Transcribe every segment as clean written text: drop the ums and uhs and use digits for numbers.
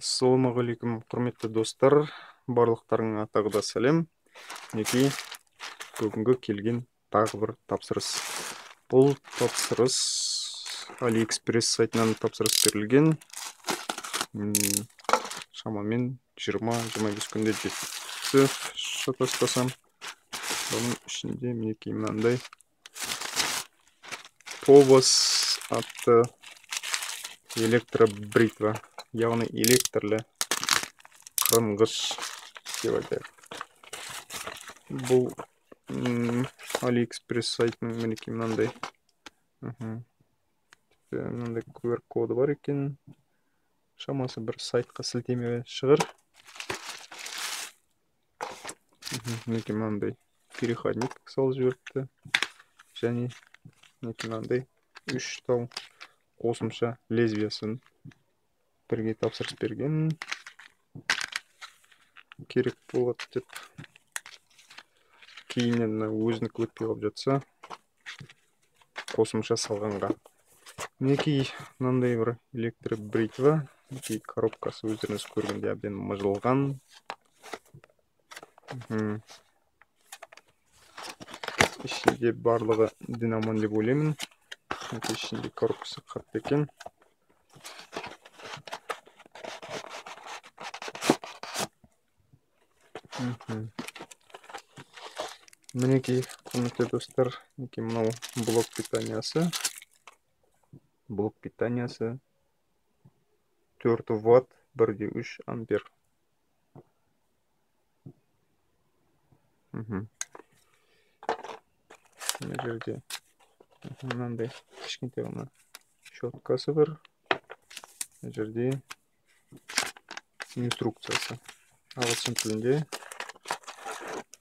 Ассалаумағалейкум, құрметті достар, барлықтарыңа тағы да сәлем. Мінекей бүгінгі келген тағы бір тапсырыс. Бұл тапсырыс AliExpress сайтынан тапсырыс берілген. Шамамен 20-25 күнде жетті, шатаспасам. Оның ішінде мінекей мынандай Povos атты электробритва, яғни электрлі қырынғыш деп айтайық. Бұл AliExpress сайтының мінекей мынандай QR коды бар екен. Шамасы бір сайтқа сілтеме шығыр. Мінекей мынандай переходник салып жіберіпті. Және мінекей мынандай 3 тау қосымша лезвиясын бірге тапсырыс берген. Керек болады деп. Кейіннен өзінікі өтпей қалып жатса, қосымша салғанға. Мінекей мынандай бір электробритва. Мінекей коробкасы өздеріңіз көргенде әбден мыжылған. Ішінде барлығы динамон деп ойлаймын. Мінекей ішінде коробкасы қатты екен. Мінекей, құрметті достар, мінекей мынау блок питаниясы. Блок питаниясы 4 ватт, 1,3 ампер. Мына жерде мынандай кішкентай ғана щеткасы бар. Мына жерде инструкциясы ағылшын тілінде.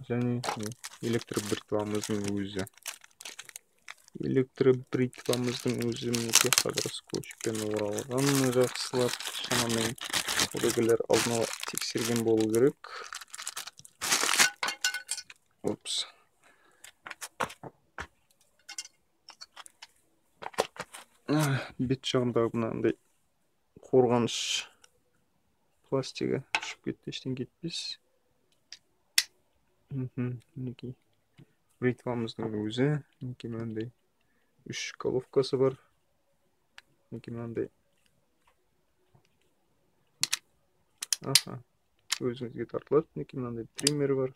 Және электробритвамыздың өзі. Электробритвамыздың өзі мінекей қазір скотчпен оралған, жақсылап. Шамамен odagілер алдын ала тексерген болу керек. Опс. Бет жағындағы мынандай қорғаныш пластигі ұшып кетті, ештен кетпес. Мінекей бритвамыздың өзі. Мінекей мынандай 3 головкасы бар. Мінекей мынандай. Өзіңізге тартылады. Мінекей мынандай триммер бар.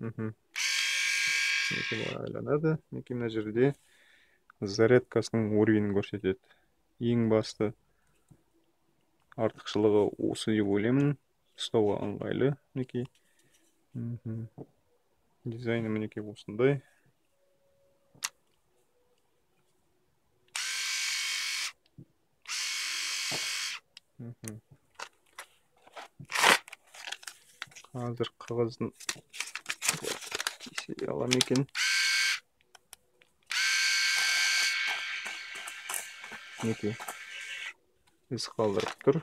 Мінекей бұлай айланады. Мінекей мына жерде зарядкасының уровенін көрсетеді. Ең басты артықшылығы осы деп ойлаймын. Ұстауға ыңғайлы. Мінекей дизайны мінекей осындай. Қазір қағаздың кесе алам екен. Мінекей із қалдырып тұр.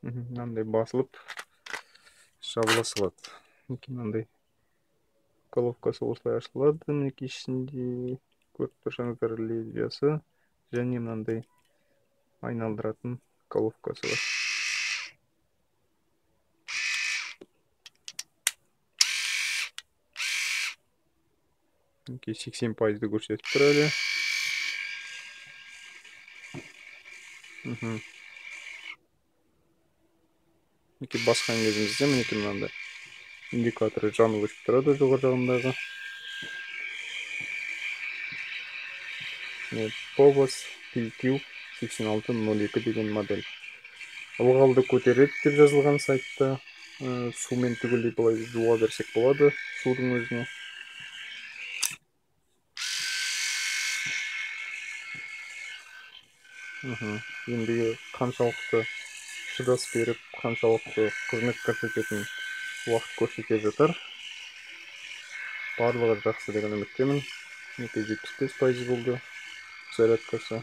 Мынандай басылып жабыла салады. Мінекей мынандай головкасы осылай ашылады. Мінекей ішінде көріп тұрсаңыздар лезвиясы және мынандай айналдыратын головкасы бар. Мінекей 80% көрсетіп тұр әлі. Мінекей басқан кезімізде мінекей мынандай индикаторы жанып өшіп тұрады жоғары жағындағы. Povos PQ8602 деген модель. Ылғалды көтереді деп жазылған сайтта. Сумен түгелдей былай жуа берсек болады судың өзіне. Ендігі қаншалықты шыдас беріп, қаншалықты қызмет көрсететін уақыт көрсете жатар. Барлығы жақсы деген үміттемін. 75% болды зарядкасы.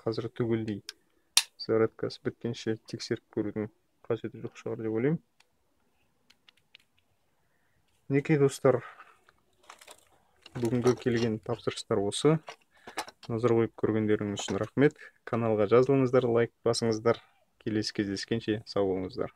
Қазір түгелдей зарядкасы біткенше тексеріп көрудің қажеті жоқ шығар деп ойлаймын. Мінекей достар, бүгінгі келген тапсырыстар осы. Назар қойып көргендеріңіз үшін рахмет. Каналға жазылыңыздар, лайк басыңыздар. Келесі кездескенше сау болыңыздар.